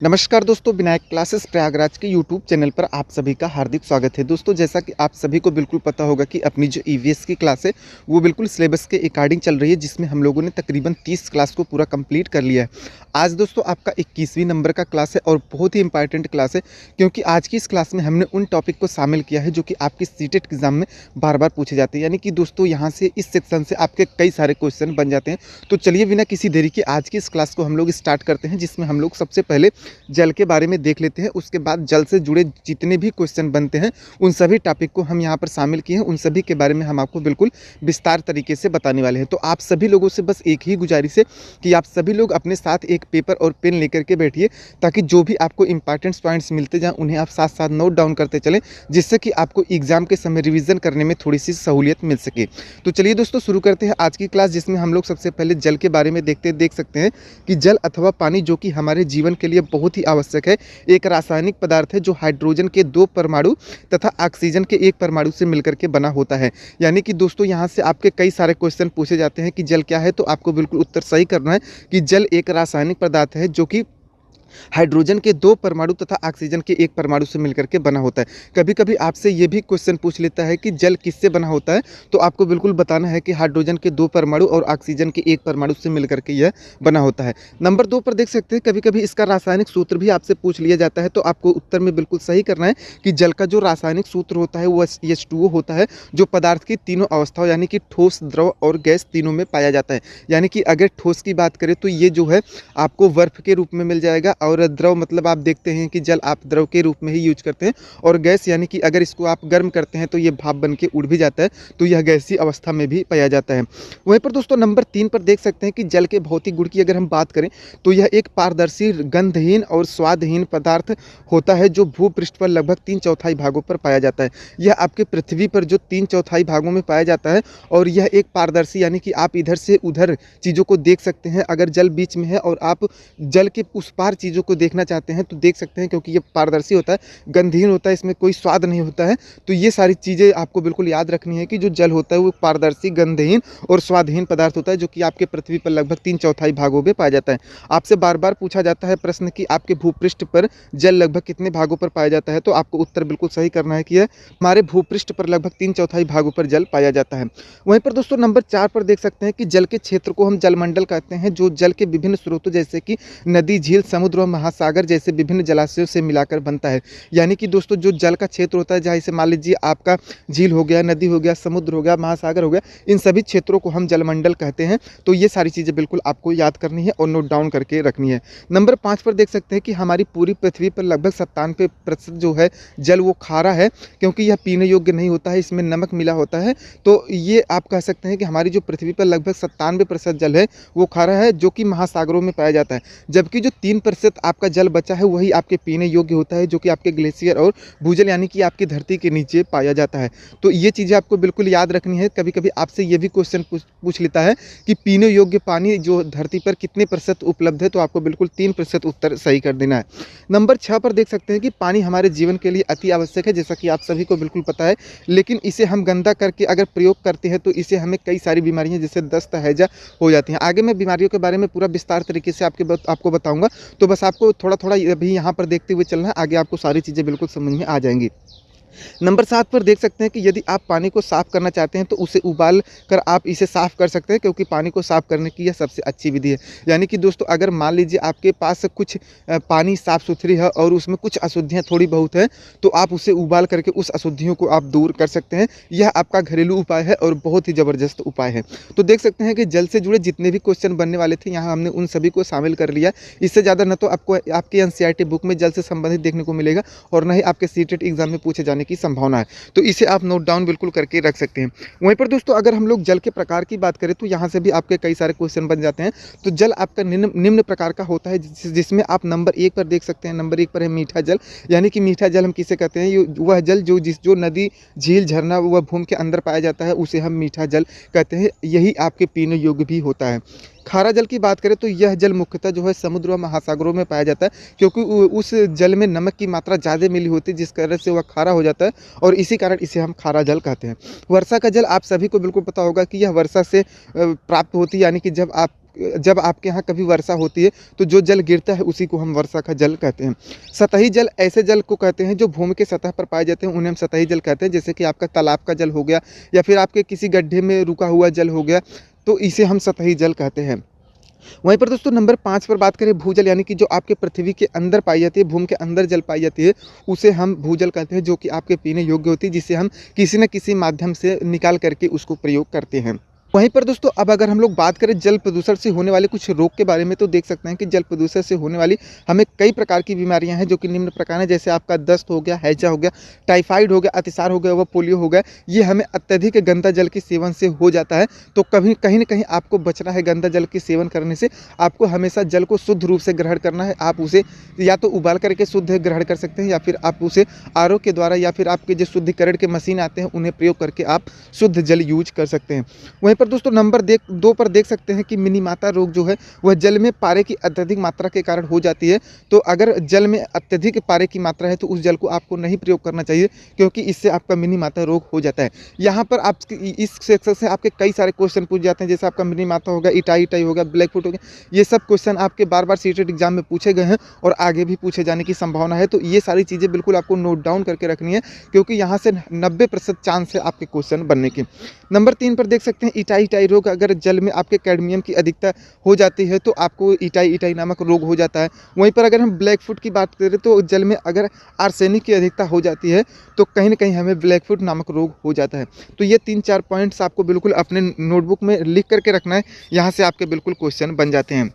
नमस्कार दोस्तों, विनायक क्लासेस प्रयागराज के यूट्यूब चैनल पर आप सभी का हार्दिक स्वागत है। दोस्तों, जैसा कि आप सभी को बिल्कुल पता होगा कि अपनी जो ईवीएस की क्लास है वो बिल्कुल सिलेबस के अकॉर्डिंग चल रही है, जिसमें हम लोगों ने तकरीबन 30 क्लास को पूरा कंप्लीट कर लिया है। आज दोस्तों आपका 21वीं नंबर का क्लास है और बहुत ही इंपॉर्टेंट क्लास है, क्योंकि आज की इस क्लास में हमने उन टॉपिक को शामिल किया है जो कि आपकी सीटेट एग्जाम में बार बार पूछे जाते हैं। यानी कि दोस्तों यहाँ से इस सेक्शन से आपके कई सारे क्वेश्चन बन जाते हैं। तो चलिए बिना किसी देरी के आज की इस क्लास को हम लोग स्टार्ट करते हैं, जिसमें हम लोग सबसे पहले जल के बारे में देख लेते हैं। उसके बाद जल से जुड़े जितने भी क्वेश्चन बनते हैं उन सभी टॉपिक को हम यहाँ पर शामिल किए हैं। उन सभी के बारे में हम आपको बिल्कुल विस्तार तरीके से बताने वाले हैं। तो आप सभी लोगों से बस एक ही गुजारिश है कि आप सभी लोग अपने साथ एक पेपर और पेन लेकर के बैठिए, ताकि जो भी आपको इंपॉर्टेंट पॉइंट्स मिलते जाएं उन्हें आप साथ साथ नोट डाउन करते चलें, जिससे कि आपको एग्जाम के समय रिवीजन करने में थोड़ी सी सहूलियत मिल सके। तो चलिए दोस्तों शुरू करते हैं आज की क्लास, जिसमें हम लोग सबसे पहले जल के बारे में देख सकते हैं कि जल अथवा पानी जो कि हमारे जीवन के लिए बहुत ही आवश्यक है, एक रासायनिक पदार्थ है जो हाइड्रोजन के 2 परमाणु तथा ऑक्सीजन के 1 परमाणु से मिलकर के बना होता है। यानी कि दोस्तों यहाँ से आपके कई सारे क्वेश्चन पूछे जाते हैं कि जल क्या है, तो आपको बिल्कुल उत्तर सही करना है कि जल एक रासायनिक पदार्थ है जो कि हाइड्रोजन के 2 परमाणु तथा ऑक्सीजन के 1 परमाणु से मिलकर के बना होता है। कभी कभी आपसे ये भी क्वेश्चन पूछ लेता है कि जल किससे बना होता है, तो आपको बिल्कुल बताना है कि हाइड्रोजन के 2 परमाणु और ऑक्सीजन के 1 परमाणु से मिलकर के यह बना होता है। नंबर 2 पर देख सकते हैं कभी कभी इसका रासायनिक सूत्र भी आपसे पूछ लिया जाता है, तो आपको उत्तर में बिल्कुल सही करना है कि जल का जो रासायनिक सूत्र होता है वो H2O होता है, जो पदार्थ की तीनों अवस्थाओं यानी कि ठोस, द्रव और गैस तीनों में पाया जाता है। यानी कि अगर ठोस की बात करें तो ये जो है आपको बर्फ के रूप में मिल जाएगा, और द्रव मतलब आप देखते हैं कि जल आप द्रव के रूप में ही यूज करते हैं, और गैस यानी कि अगर इसको आप गर्म करते हैं तो ये भाप बन के उड़ भी जाता है, तो यह गैसीय अवस्था में भी पाया जाता है। वहीं पर दोस्तों नंबर 3 पर देख सकते हैं कि जल के भौतिक गुण की अगर हम बात करें तो यह एक पारदर्शी, गंधहीन और स्वादहीन पदार्थ होता है, जो भूपृष्ठ पर लगभग 3/4 भागों पर पाया जाता है। यह आपके पृथ्वी पर जो 3/4 भागों में पाया जाता है, और यह एक पारदर्शी यानी कि आप इधर से उधर चीज़ों को देख सकते हैं। अगर जल बीच में है और आप जल के उस पार चीज़ों को देखना चाहते हैं तो देख सकते हैं, क्योंकि ये पारदर्शी होता है, गंधहीन होता है, इसमें कोई स्वाद नहीं होता है। तो ये सारी चीज़ें आपको बिल्कुल याद रखनी है कि जो जल होता है वो पारदर्शी, गंधहीन और स्वादहीन पदार्थ होता है, जो कि आपके पृथ्वी पर लगभग 3/4 भागों में पाया जाता है। आपसे बार बार पूछा जाता है प्रश्न कि आपके भूपृष्ठ पर जल लगभग कितने भागों पर पाया जाता है, तो आपको उत्तर बिल्कुल सही करना है कि हमारे भूपृष्ठ पर लगभग 3/4 भागों पर जल पाया जाता है। वहीं पर दोस्तों नंबर 4 पर देख सकते हैं कि जल के क्षेत्र को हम जलमंडल कहते हैं, जो जल के विभिन्न स्रोतों जैसे कि नदी, झील, समुद्र और महासागर जैसे विभिन्न जलाशयों से मिलाकर बनता है। यानी कि दोस्तों जो जल का क्षेत्र होता है, जहाँ से मान लीजिए आपका झील हो गया, नदी हो गया, समुद्र हो गया, महासागर हो गया, इन सभी क्षेत्रों को हम जलमंडल कहते हैं। तो ये सारी चीज़ें बिल्कुल आपको याद करनी है और नोट डाउन करके रखनी है। नंबर 5 पर देख सकते हैं कि हमारी पूरी पृथ्वी पर लगभग 97% जो है जल वो खारा है, क्योंकि यह पीने योग्य नहीं होता है, इसमें नमक मिला होता है। तो ये आप कह सकते हैं कि हमारी जो पृथ्वी पर लगभग 97% जल है वो खारा है, जो कि महासागरों में पाया जाता है। जबकि जो 3% आपका जल बचा है वही आपके पीने योग्य होता है, जो कि आपके ग्लेशियर और भूजल यानी कि आपकी धरती के नीचे पाया जाता है। तो ये चीज़ें आपको बिल्कुल याद रखनी है। कभी कभी आपसे ये भी क्वेश्चन पूछ लेता है कि पीने योग्य पानी जो धरती पर कितने प्रतिशत उपलब्ध है, तो आपको बिल्कुल 3% उत्तर सही कर देना है। नंबर 6 पर देख सकते हैं कि पानी हमारे जीवन के लिए अति आवश्यक है, जैसा कि आप सभी को बिल्कुल पता है, लेकिन इसे हम गंदा करके अगर प्रयोग करते हैं तो इसे हमें कई सारी बीमारियां जैसे दस्त, हैजा हो जाती हैं। आगे मैं बीमारियों के बारे में पूरा विस्तार तरीके से आपको बताऊंगा, तो बस आपको थोड़ा थोड़ा अभी यहाँ पर देखते हुए चलना है, आगे आपको सारी चीज़ें बिल्कुल समझ में आ जाएंगी। नंबर 7 पर देख सकते हैं कि यदि आप पानी को साफ़ करना चाहते हैं तो उसे उबाल कर आप इसे साफ़ कर सकते हैं, क्योंकि पानी को साफ़ करने की यह सबसे अच्छी विधि है। यानी कि दोस्तों अगर मान लीजिए आपके पास कुछ पानी साफ़ सुथरी है और उसमें कुछ अशुद्धियाँ थोड़ी बहुत हैं, तो आप उसे उबाल करके उस अशुद्धियों को आप दूर कर सकते हैं। यह आपका घरेलू उपाय है और बहुत ही ज़बरदस्त उपाय है। तो देख सकते हैं कि जल से जुड़े जितने भी क्वेश्चन बनने वाले थे, यहाँ हमने उन सभी को शामिल कर लिया। इससे ज़्यादा न तो आपको आपके एनसीईआरटी बुक में जल से संबंधित देखने को मिलेगा, और न ही आपके सीटेट एग्जाम में पूछे जाने की संभावना है। तो इसे आप नोट डाउन बिल्कुल करके रख सकते हैं। वहीं पर दोस्तों अगर हम लोग जल के प्रकार की बात करें तो यहाँ से भी आपके कई सारे क्वेश्चन बन जाते हैं। तो जल आपका निम्न प्रकार का होता है, जिसमें आप नंबर 1 पर देख सकते हैं। नंबर 1 पर है मीठा जल। यानी कि मीठा जल हम किसे कहते हैं, वह जल जो नदी, झील, झरना व भूमि के अंदर पाया जाता है, उसे हम मीठा जल कहते हैं। यही आपके पीने योग्य भी होता है। खारा जल की बात करें तो यह जल मुख्यतः जो है समुद्र व महासागरों में पाया जाता है, क्योंकि उस जल में नमक की मात्रा ज़्यादा मिली होती है, जिस कारण से वह खारा हो जाता है, और इसी कारण इसे हम खारा जल कहते हैं। वर्षा का जल आप सभी को बिल्कुल पता होगा कि यह वर्षा से प्राप्त होती है। यानी कि जब आप जब आपके यहाँ कभी वर्षा होती है तो जो जल गिरता है उसी को हम वर्षा का जल कहते हैं। सतही जल ऐसे जल को कहते हैं जो भूमि के सतह पर पाए जाते हैं, उन्हें हम सतही जल कहते हैं। जैसे कि आपका तालाब का जल हो गया या फिर आपके किसी गड्ढे में रुका हुआ जल हो गया, तो इसे हम सतही जल कहते हैं। वहीं पर दोस्तों नंबर 5 पर बात करें भूजल, यानी कि जो आपके पृथ्वी के अंदर पाई जाती है, भूमि के अंदर जल पाई जाती है, उसे हम भूजल कहते हैं, जो कि आपके पीने योग्य होती है, जिसे हम किसी न किसी माध्यम से निकाल करके उसको प्रयोग करते हैं। वहीं पर दोस्तों अब अगर हम लोग बात करें जल प्रदूषण से होने वाले कुछ रोग के बारे में, तो देख सकते हैं कि जल प्रदूषण से होने वाली हमें कई प्रकार की बीमारियां हैं जो कि निम्न प्रकार हैं। जैसे आपका दस्त हो गया, हैजा हो गया, टाइफाइड हो गया, अतिसार हो गया व पोलियो हो गया। ये हमें अत्यधिक गंदा जल के सेवन से हो जाता है। तो कभी कहीं ना कहीं आपको बचना है गंदा जल के सेवन करने से। आपको हमेशा जल को शुद्ध रूप से ग्रहण करना है। आप उसे या तो उबाल करके शुद्ध ग्रहण कर सकते हैं, या फिर आप उसे आरओ के द्वारा या फिर आपके जो शुद्धिकरण के मशीन आते हैं उन्हें प्रयोग करके आप शुद्ध जल यूज कर सकते हैं। वहीं पर दोस्तों नंबर 2 पर देख सकते हैं कि मिनीमाता रोग जो है वह जल में पारे की अत्यधिक मात्रा के कारण हो जाती है। तो अगर जल में अत्यधिक पारे की मात्रा है तो उस जल को आपको नहीं प्रयोग करना चाहिए, क्योंकि इससे आपका मिनीमाता रोग हो जाता है। यहाँ पर आप इस सेक्शन से आपके कई सारे क्वेश्चन पूछ जाते हैं, जैसे आपका मिनीमाता हो गया, इटाई हो गया, ब्लैकफुट हो गया। ये सब क्वेश्चन आपके बार बार सीटेट एग्जाम में पूछे गए हैं और आगे भी पूछे जाने की संभावना है। तो ये सारी चीज़ें बिल्कुल आपको नोट डाउन करके रखनी है, क्योंकि यहाँ से 90% चांस है आपके क्वेश्चन बनने के। नंबर 3 पर देख सकते हैं इटाई रोग। अगर जल में आपके कैडमियम की अधिकता हो जाती है तो आपको इटाई नामक रोग हो जाता है। वहीं पर अगर हम ब्लैकफुट की बात करें तो जल में अगर आर्सेनिक की अधिकता हो जाती है तो कहीं ना कहीं हमें ब्लैकफुट नामक रोग हो जाता है। तो ये 3-4 पॉइंट्स आपको बिल्कुल अपने नोटबुक में लिख करके रखना है, यहाँ से आपके बिल्कुल क्वेश्चन बन जाते हैं।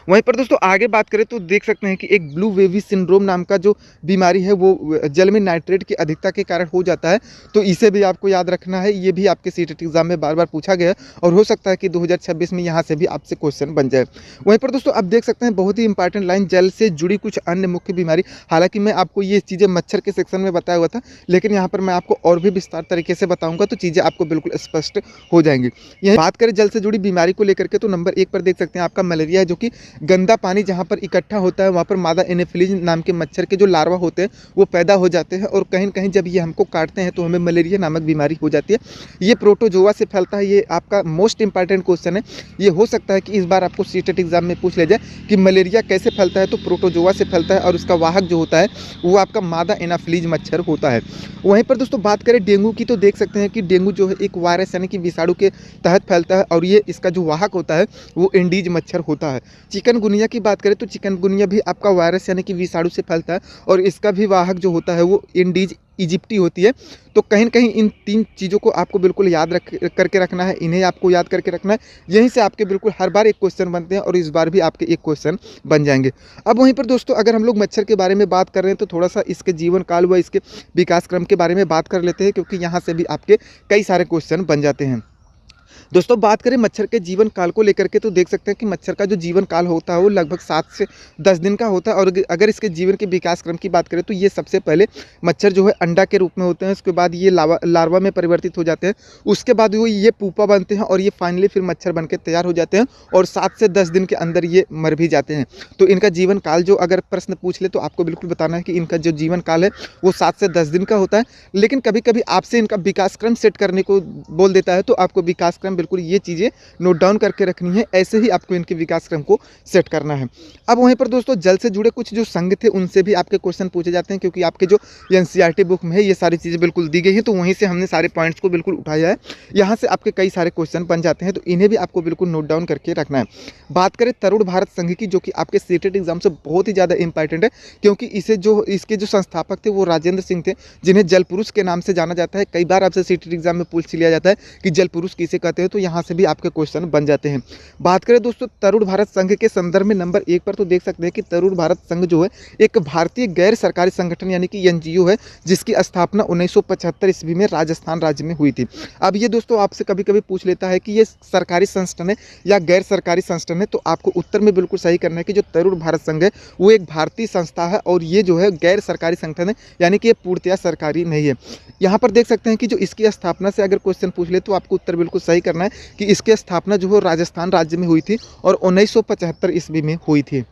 वहीं पर दोस्तों आगे बात करें तो देख सकते हैं कि एक ब्लू वेवी सिंड्रोम नाम का जो बीमारी है वो जल में नाइट्रेट की अधिकता के कारण हो जाता है। तो इसे भी आपको याद रखना है। ये भी आपके सीटेट एग्जाम में बार बार पूछा गया है और हो सकता है कि 2026 में यहाँ से भी आपसे क्वेश्चन बन जाए। वहीं पर दोस्तों अब देख सकते हैं बहुत ही इंपॉर्टेंट लाइन, जल से जुड़ी कुछ अन्य मुख्य बीमारी। हालांकि मैं आपको ये चीज़ें मच्छर के सेक्शन में बताया हुआ था, लेकिन यहाँ पर मैं आपको और भी विस्तार तरीके से बताऊँगा तो चीज़ें आपको बिल्कुल स्पष्ट हो जाएंगी। यह बात करें जल से जुड़ी बीमारी को लेकर के तो नंबर 1 पर देख सकते हैं आपका मलेरिया है, जो कि गंदा पानी जहाँ पर इकट्ठा होता है वहाँ पर मादा एनोफिलीज नाम के मच्छर के जो लार्वा होते हैं वो पैदा हो जाते हैं, और कहीं कहीं जब ये हमको काटते हैं तो हमें मलेरिया नामक बीमारी हो जाती है। ये प्रोटोजोआ से फैलता है। ये आपका मोस्ट इंपॉर्टेंट क्वेश्चन है। ये हो सकता है कि इस बार आपको सीटेट एग्जाम में पूछ ले जाए कि मलेरिया कैसे फैलता है, तो प्रोटोजोआ से फैलता है और उसका वाहक जो होता है वो आपका मादा एनाफिलीज मच्छर होता है। वहीं पर दोस्तों बात करें डेंगू की तो देख सकते हैं कि डेंगू जो है एक वायरस यानी कि विषाणु के तहत फैलता है, और ये इसका जो वाहक होता है वो इंडीज मच्छर होता है। चिकनगुनिया की बात करें तो चिकनगुनिया भी आपका वायरस यानी कि विषाणु से फैलता है, और इसका भी वाहक जो होता है वो इंडीज इजिप्टी होती है। तो कहीं न कहीं इन 3 चीज़ों को आपको बिल्कुल याद करके रखना है, इन्हें आपको याद करके रखना है। यहीं से आपके बिल्कुल हर बार एक क्वेश्चन बनते हैं और इस बार भी आपके एक क्वेश्चन बन जाएंगे। अब वहीं पर दोस्तों अगर हम लोग मच्छर के बारे में बात कर रहे हैं तो थोड़ा सा इसके जीवन काल व इसके विकास क्रम के बारे में बात कर लेते हैं, क्योंकि यहाँ से भी आपके कई सारे क्वेश्चन बन जाते हैं। दोस्तों बात करें मच्छर के जीवन काल को लेकर के तो देख सकते हैं कि मच्छर का जो जीवन काल होता है वो लगभग 7 से 10 दिन का होता है। और अगर इसके जीवन के विकास क्रम की बात करें तो ये सबसे पहले मच्छर जो है अंडा के रूप में होते हैं, उसके बाद ये लार्वा में परिवर्तित हो जाते हैं, उसके बाद वो ये पूपा बनते हैं और ये फाइनली फिर मच्छर बन के तैयार हो जाते हैं, और 7 से 10 दिन के अंदर ये मर भी जाते हैं। तो इनका जीवन काल जो अगर प्रश्न पूछ ले तो आपको बिल्कुल बताना है कि इनका जो जीवन काल है वो 7 से 10 दिन का होता है। लेकिन कभी कभी आपसे इनका विकास क्रम सेट करने को बोल देता है, तो आपको विकास क्रम बिल्कुल ये चीज़ें नोट डाउन करके रखनी है। ऐसे ही आपको इनके विकास क्रम को सेट करना है। अब वहीं पर दोस्तों जल से जुड़े कुछ जो संघ थे उनसे भी आपके क्वेश्चन पूछे जाते हैं, क्योंकि आपके जो एनसीईआरटी बुक में है ये सारी चीज़ें बिल्कुल दी गई हैं, तो वहीं से हमने सारे पॉइंट्स को बिल्कुल उठाया है। यहाँ से आपके कई सारे क्वेश्चन बन जाते हैं, तो इन्हें भी आपको बिल्कुल नोट डाउन करके रखना है। बात करें तरुण भारत संघ की, जो कि आपके सीटेट एग्जाम से बहुत ही ज़्यादा इंपॉर्टेंट है, क्योंकि इसके जो संस्थापक थे वो राजेंद्र सिंह थे, जिन्हें जल पुरुष के नाम से जाना जाता है। कई बार आपसे सीटेट एग्जाम में पूछ लिया जाता है कि जल पुरुष किसे कहते हैं, तो यहाँ से भी आपके क्वेश्चन बन जाते हैं। बात करें दोस्तों तरुण भारत संघ के संदर्भ में नंबर 1 पर तो देख सकते हैं कि तरुण भारत संघ जो है एक भारतीय गैर सरकारी संगठन यानी कि एनजीओ है, जिसकी स्थापना 1975 ईस्वी में राजस्थान राज्य में हुई थी। अब ये दोस्तों आपसे कभी कभी पूछ लेता है कि ये सरकारी संगठन है या गैर सरकारी संगठन है, तो आपको उत्तर में बिल्कुल सही करना है कि जो तरुण भारत संघ है वो एक भारतीय संस्था है, और ये जो है गैर सरकारी संगठन है, यानी कि ये पूर्णतया सरकारी नहीं है। यहाँ पर देख सकते हैं कि जो इसकी स्थापना से अगर क्वेश्चन पूछ ले तो आपको उत्तर बिल्कुल सही करना है कि इसकी स्थापना जो है राजस्थान राज्य में हुई थी और 1975 ईस्वी में हुई थी।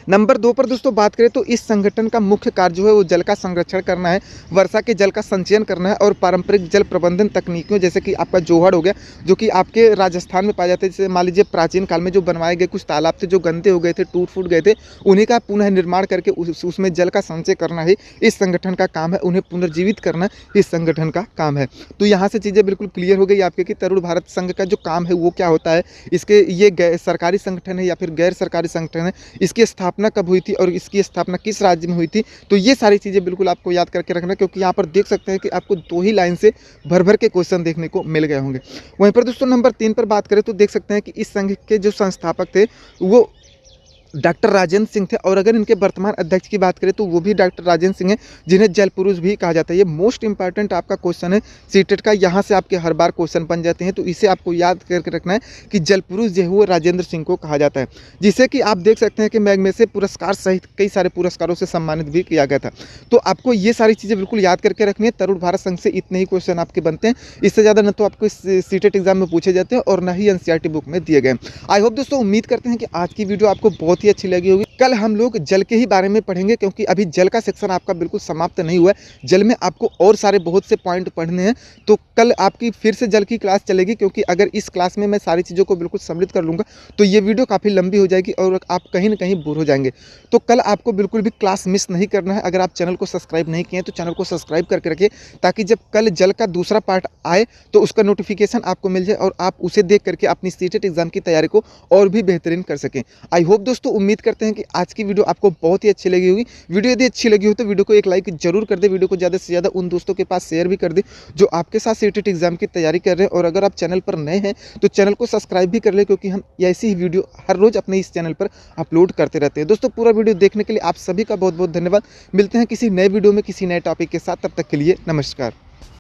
नंबर 2 पर दोस्तों बात करें तो इस संगठन का मुख्य कार्य जो है वो जल का संरक्षण करना है, वर्षा के जल का संचयन करना है और पारंपरिक जल प्रबंधन तकनीकों जैसे कि आपका जोहड़ हो गया, जो कि आपके राजस्थान में पाए जाते हैं। जैसे मान लीजिए प्राचीन काल में जो बनवाए गए कुछ तालाब थे जो गंदे हो गए थे, टूट फूट गए थे, उन्हीं का पुनः निर्माण करके उसमें जल का संचय करना ही इस संगठन का काम है, उन्हें पुनर्जीवित करना इस संगठन का काम है। तो यहाँ से चीज़ें बिल्कुल क्लियर हो गई आपके कि तरुण भारत संघ का जो काम है वो क्या होता है, इसके ये सरकारी संगठन है या फिर गैर सरकारी संगठन है, इसकी स्थापना कब हुई थी और इसकी स्थापना किस राज्य में हुई थी। तो ये सारी चीज़ें बिल्कुल आपको याद करके रखना, क्योंकि यहाँ पर देख सकते हैं कि आपको 2 ही लाइन से भर भर के क्वेश्चन देखने को मिल गए होंगे। वहीं पर दोस्तों नंबर 3 पर बात करें तो देख सकते हैं कि इस संघ के जो संस्थापक थे वो डॉक्टर राजेंद्र सिंह थे, और अगर इनके वर्तमान अध्यक्ष की बात करें तो वो भी डॉक्टर राजेंद्र सिंह हैं, जिन्हें जल पुरुष भी कहा जाता है। ये मोस्ट इंपॉर्टेंट आपका क्वेश्चन है सीटेट का, यहाँ से आपके हर बार क्वेश्चन बन जाते हैं, तो इसे आपको याद करके रखना है कि जल पुरुष जो है वो राजेंद्र सिंह को कहा जाता है, जिसे कि आप देख सकते हैं कि मैग्सेसे पुरस्कार सहित कई सारे पुरस्कारों से सम्मानित भी किया गया था। तो आपको ये सारी चीज़ें बिल्कुल याद करके रखनी है। तरुण भारत संघ से इतने ही क्वेश्चन आपके बनते हैं, इससे ज़्यादा न तो आपको सीटेट एग्जाम में पूछे जाते हैं और न ही एनसीईआरटी बुक में दिए गए। आई होप दोस्तों, उम्मीद करते हैं कि आज की वीडियो आपको बहुत ही अच्छी लगी होगी। कल हम लोग जल के ही बारे में पढ़ेंगे, क्योंकि अभी जल का सेक्शन आपका बिल्कुल समाप्त नहीं हुआ है। जल में आपको और सारे बहुत से पॉइंट पढ़ने हैं, तो कल आपकी फिर से जल की क्लास चलेगी, क्योंकि अगर इस क्लास में मैं सारी चीज़ों को बिल्कुल सम्मिलित कर लूँगा तो ये वीडियो काफ़ी लंबी हो जाएगी और आप कहीं ना कहीं बोर हो जाएंगे। तो कल आपको बिल्कुल भी क्लास मिस नहीं करना है। अगर आप चैनल को सब्सक्राइब नहीं किए तो चैनल को सब्सक्राइब करके रखिए, ताकि जब कल जल का दूसरा पार्ट आए तो उसका नोटिफिकेशन आपको मिल जाए और आप उसे देख करके अपनी सीटेट एग्जाम की तैयारी को और भी बेहतरीन कर सकें। आई होप दोस्तों, उम्मीद करते हैं कि आज की वीडियो आपको बहुत ही अच्छी लगी होगी। वीडियो यदि अच्छी लगी हो तो वीडियो को एक लाइक जरूर कर दे, वीडियो को ज़्यादा से ज़्यादा उन दोस्तों के पास शेयर भी कर दे जो आपके साथ सीटेट एग्जाम की तैयारी कर रहे हैं। और अगर आप चैनल पर नए हैं तो चैनल को सब्सक्राइब भी कर ले, क्योंकि हम ऐसी ही वीडियो हर रोज़ अपने इस चैनल पर अपलोड करते रहते हैं। दोस्तों, पूरा वीडियो देखने के लिए आप सभी का बहुत बहुत धन्यवाद। मिलते हैं किसी नए वीडियो में किसी नए टॉपिक के साथ, तब तक के लिए नमस्कार।